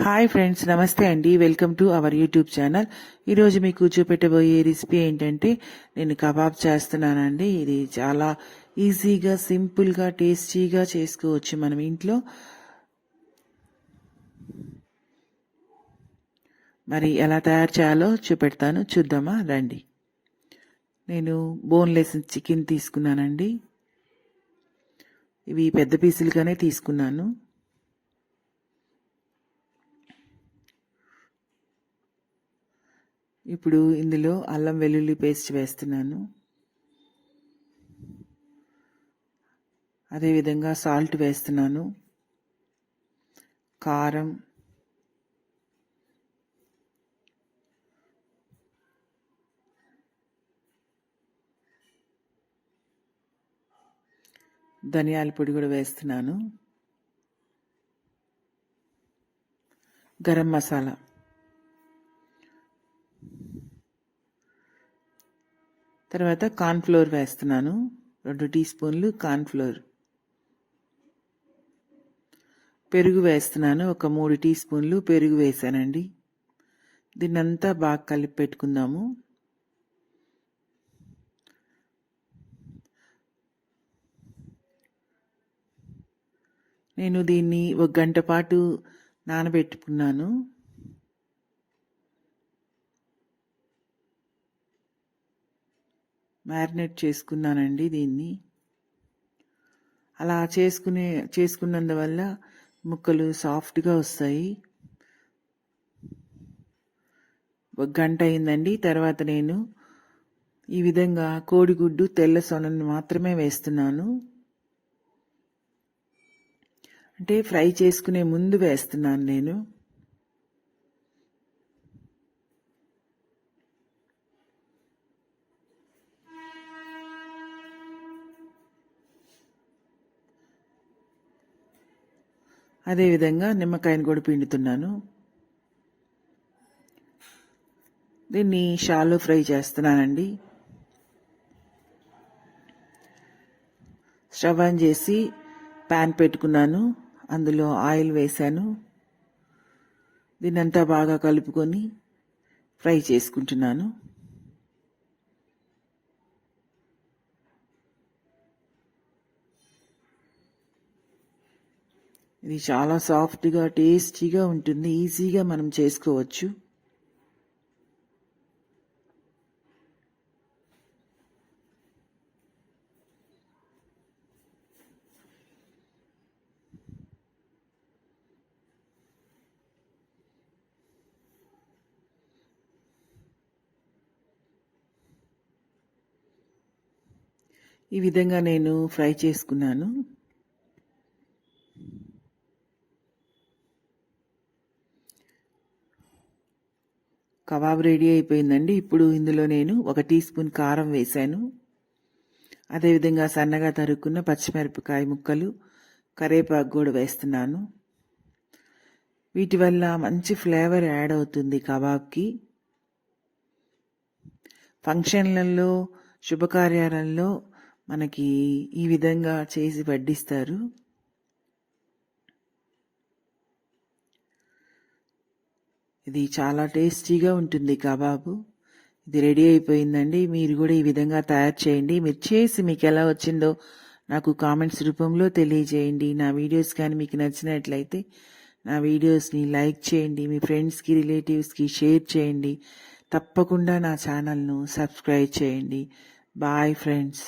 Hi friends, నమస్తే అండి. Welcome to our YouTube channel. ఈరోజు మీకు చూపెట్టబోయే రెసిపీ ఏంటంటే నేను కబాబ్ చేస్తున్నానండి. ఇది చాలా ఈజీగా, సింపుల్గా, టేస్టీగా చేసుకోవచ్చు మనం ఇంట్లో. మరి ఎలా తయారు చేయాలో చూపెడతాను, చూద్దామా రండి. నేను బోన్లెస్ చికెన్ తీసుకున్నానండి. ఇవి పెద్ద పీసులుగానే తీసుకున్నాను. ఇప్పుడు ఇందులో అల్లం వెల్లుల్లి పేస్ట్ వేస్తున్నాను. అదేవిధంగా సాల్ట్ వేస్తున్నాను, కారం, ధనియాల పొడి కూడా వేస్తున్నాను, గరం మసాలా, తర్వాత కార్న్ఫ్లోర్ వేస్తున్నాను. 2 టీ స్పూన్లు కార్న్ఫ్లోర్. పెరుగు వేస్తున్నాను. ఒక 3 టీ స్పూన్లు పెరుగు వేసానండి. దీన్నంతా బాగా కలిపి పెట్టుకుందాము. నేను దీన్ని 1 గంట పాటు నానబెట్టుకున్నాను. మ్యారినేట్ చేసుకున్నానండి దీన్ని. అలా చేసుకున్నందువల్ల ముక్కలు సాఫ్ట్గా వస్తాయి. 1 గంట అయిందండి. తర్వాత నేను ఈ విధంగా కోడిగుడ్డు తెల్ల సొనను మాత్రమే వేస్తున్నాను. అంటే ఫ్రై చేసుకునే ముందు వేస్తున్నాను నేను. అదేవిధంగా నిమ్మకాయను కూడా పిండుతున్నాను. దీన్ని షాలో ఫ్రై చేస్తున్నానండి. స్టవ్ ఆన్ చేసి ప్యాన్ పెట్టుకున్నాను. అందులో ఆయిల్ వేశాను. దీన్నంతా బాగా కలుపుకొని ఫ్రై చేసుకుంటున్నాను. ఇది చాలా సాఫ్ట్గా, టేస్టీగా ఉంటుంది. ఈజీగా మనం చేసుకోవచ్చు. ఈ విధంగా నేను ఫ్రై చేసుకున్నాను. కబాబ్ రెడీ అయిపోయిందండి. ఇప్పుడు ఇందులో నేను 1 టీ స్పూన్ కారం వేశాను. అదేవిధంగా సన్నగా తరుక్కున్న పచ్చిమిరపకాయ ముక్కలు, కరివేపాకు కూడా వేస్తున్నాను. వీటి వల్ల మంచి ఫ్లేవర్ యాడ్ అవుతుంది కబాబ్కి. ఫంక్షన్లలో, శుభకార్యాలలో మనకి ఈ విధంగా చేసి వడ్డిస్తారు. ఇది చాలా టేస్టీగా ఉంటుంది కబాబు. ఇది రెడీ అయిపోయిందండి. మీరు కూడా ఈ విధంగా తయారు చేయండి. మీరు చేసి మీకు ఎలా వచ్చిందో నాకు కామెంట్స్ రూపంలో తెలియజేయండి. నా వీడియోస్ కానీ మీకు నచ్చినట్లయితే నా వీడియోస్ని లైక్ చేయండి. మీ ఫ్రెండ్స్కి, రిలేటివ్స్కి షేర్ చేయండి. తప్పకుండా నా ఛానల్ను సబ్స్క్రైబ్ చేయండి. Bye friends.